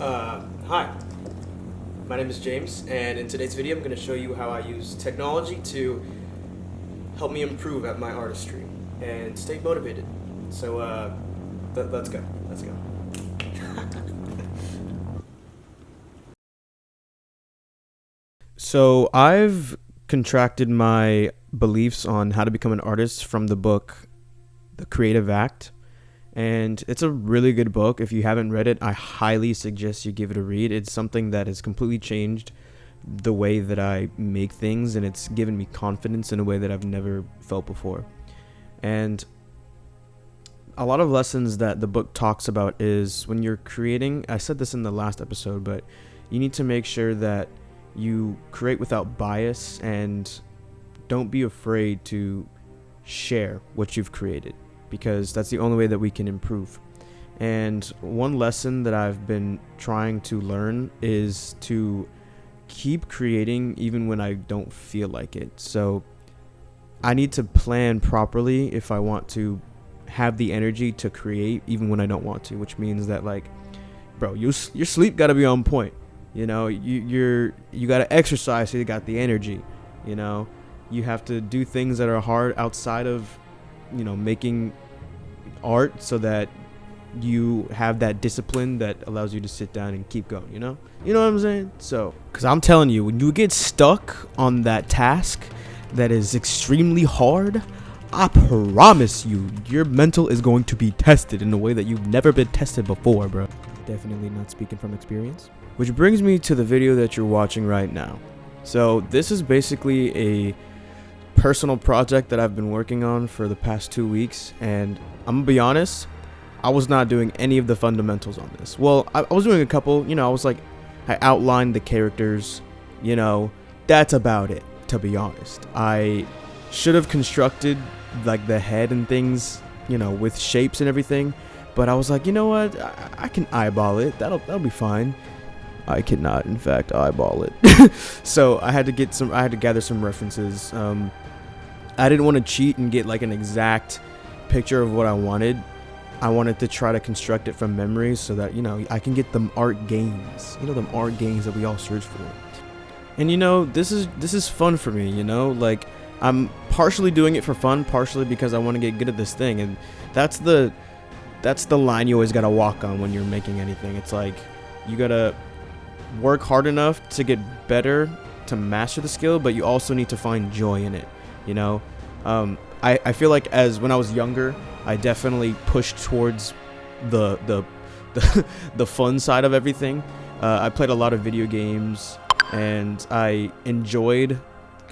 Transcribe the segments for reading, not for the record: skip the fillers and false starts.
Hi, my name is James, and in today's video I'm going to show you how I use technology to help me improve at my artistry and stay motivated. So, let's go. Let's go. So, I've contracted my beliefs on how to become an artist from the book The Creative Act. And it's a really good book. If you haven't read it, I highly suggest you give it a read. It's something that has completely changed the way that I make things, and it's given me confidence in a way that I've never felt before. And a lot of lessons that the book talks about is when you're creating, I said this in the last episode, but you need to make sure that you create without bias and don't be afraid to share what you've created, because that's the only way that we can improve. And one lesson that I've been trying to learn is to keep creating even when I don't feel like it. So I need to plan properly if I want to have the energy to create even when I don't want to, which means that, like, bro, your sleep got to be on point. You know, you got to exercise so you got the energy. You know, you have to do things that are hard outside of, making art, so that you have that discipline that allows you to sit down and keep going. You know what I'm saying? So, because I'm telling you, when you get stuck on that task that is extremely hard, I promise you, your mental is going to be tested in a way that you've never been tested before, bro. Definitely not speaking from experience. Which brings me to the video that you're watching right now. So this is basically a personal project that I've been working on for the past 2 weeks, and I'm gonna be honest, I was not doing any of the fundamentals on this. Well, I was doing a couple. I outlined the characters, that's about it, to be honest. I should have constructed like the head and things, with shapes and everything, but I was like, you know what, I can eyeball it. That'll be fine. I cannot, in fact, eyeball it. So I had to gather some references. I didn't want to cheat and get like an exact picture of what I wanted. I wanted to try to construct it from memory so that, I can get them art gains. Them art gains that we all search for. And this is fun for me, like, I'm partially doing it for fun, partially because I want to get good at this thing. And that's the line you always got to walk on when you're making anything. It's like, you got to work hard enough to get better, to master the skill, but you also need to find joy in it. I feel like as when I was younger, I definitely pushed towards the fun side of everything. I played a lot of video games, and I enjoyed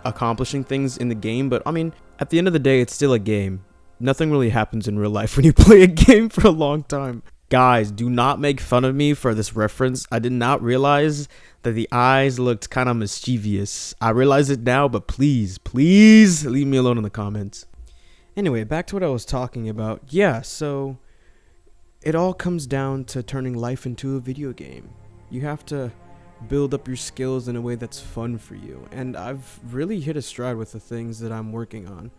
accomplishing things in the game. But I mean, at the end of the day, it's still a game. Nothing really happens in real life when you play a game for a long time. Guys, do not make fun of me for this reference. I did not realize that the eyes looked kind of mischievous. I realize it now, but please leave me alone in the comments. Anyway, back to what I was talking about. Yeah, so it all comes down to turning life into a video game. You have to build up your skills in a way that's fun for you. And I've really hit a stride with the things that I'm working on.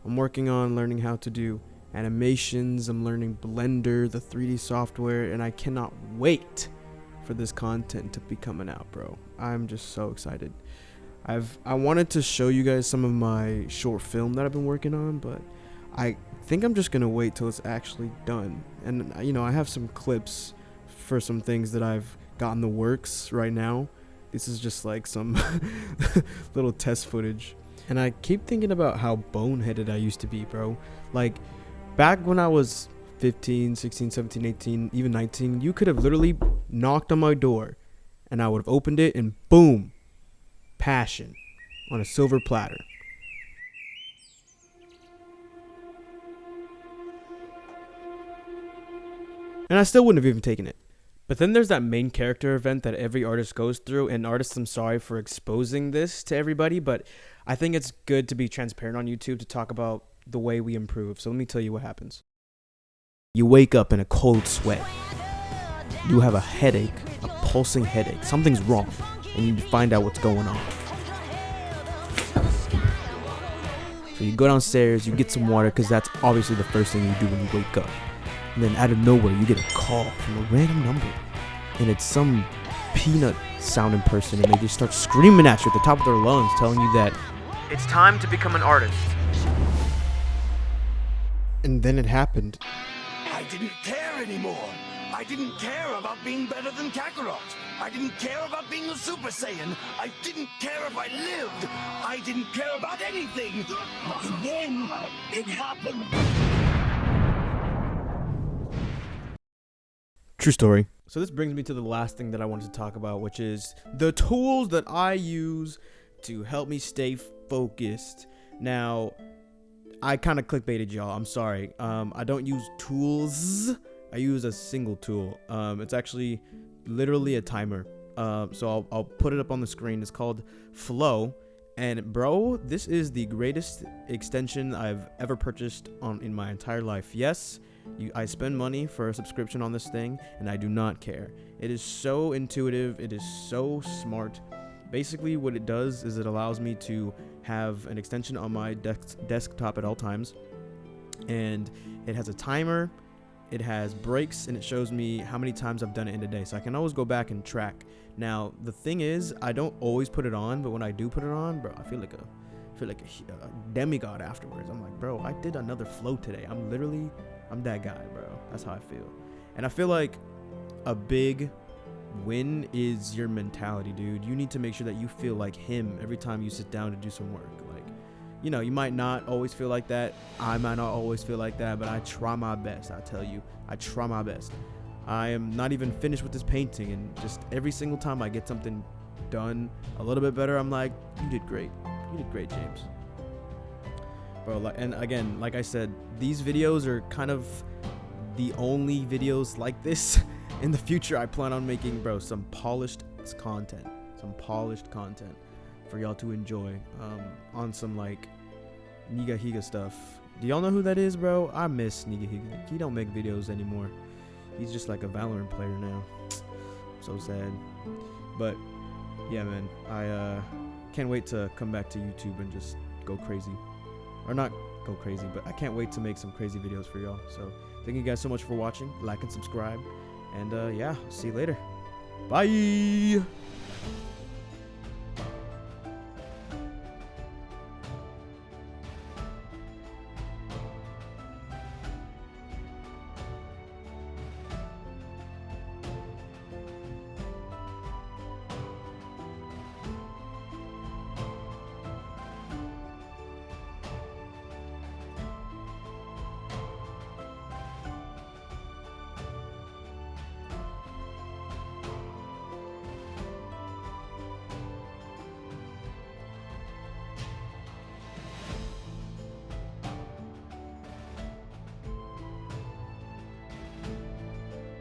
I'm working on learning how to do animations. I'm learning Blender, the 3D software, and I cannot wait for this content to be coming out, bro. I'm just so excited. I wanted to show you guys some of my short film that I've been working on, but I think I'm just gonna wait till it's actually done. And I have some clips for some things that I've got in the works right now. This is just like some little test footage. And I keep thinking about how boneheaded I used to be, bro. Like, back when I was 15, 16, 17, 18, even 19, you could have literally knocked on my door and I would have opened it and boom, passion on a silver platter. And I still wouldn't have even taken it. But then there's that main character event that every artist goes through. And artists, I'm sorry for exposing this to everybody, but I think it's good to be transparent on YouTube to talk about the way we improve. So let me tell you what happens. You wake up in a cold sweat. You have a headache, a pulsing headache. Something's wrong, and you need to find out what's going on. So you go downstairs, you get some water, because that's obviously the first thing you do when you wake up. And then out of nowhere, you get a call from a random number. and it's some peanut sounding person, and they just start screaming at you at the top of their lungs, telling you that it's time to become an artist. And then it happened. I didn't care anymore. I didn't care about being better than Kakarot. I didn't care about being a Super Saiyan. I didn't care if I lived. I didn't care about anything. And then it happened. True story. So this brings me to the last thing that I wanted to talk about, which is the tools that I use to help me stay focused. Now, I kind of clickbaited y'all. I'm sorry. I don't use tools. I use a single tool. It's actually literally a timer. So I'll put it up on the screen. It's called Flow. And bro, this is the greatest extension I've ever purchased in my entire life. Yes, I spend money for a subscription on this thing, and I do not care. It is so intuitive. It is so smart. Basically, what it does is it allows me to have an extension on my desktop at all times, and it has a timer, it has breaks, and it shows me how many times I've done it in a day, so I can always go back and track. Now, the thing is, I don't always put it on, but when I do put it on, bro, I feel like a demigod afterwards. I'm like, bro, I did another flow today. I'm that guy, bro. That's how I feel. And I feel like a big win is your mentality, dude. You need to make sure that you feel like him every time you sit down to do some work. Like, you know, you might not always feel like that. I might not always feel like that, but I try my best. I tell you, I try my best. I am not even finished with this painting, and just every single time I get something done a little bit better, I'm like, you did great. You did great, James. Bro, and again, like I said, these videos are kind of the only videos like this. In the future, I plan on making, bro, some polished content for y'all to enjoy, on some like Nigahiga stuff. Do y'all know who that is, bro? I miss Nigahiga. He don't make videos anymore. He's just like a Valorant player now. So sad. But yeah, man, I can't wait to come back to YouTube and just go crazy. Or not go crazy, but I can't wait to make some crazy videos for y'all. So thank you guys so much for watching. Like and subscribe. And yeah, see you later. Bye.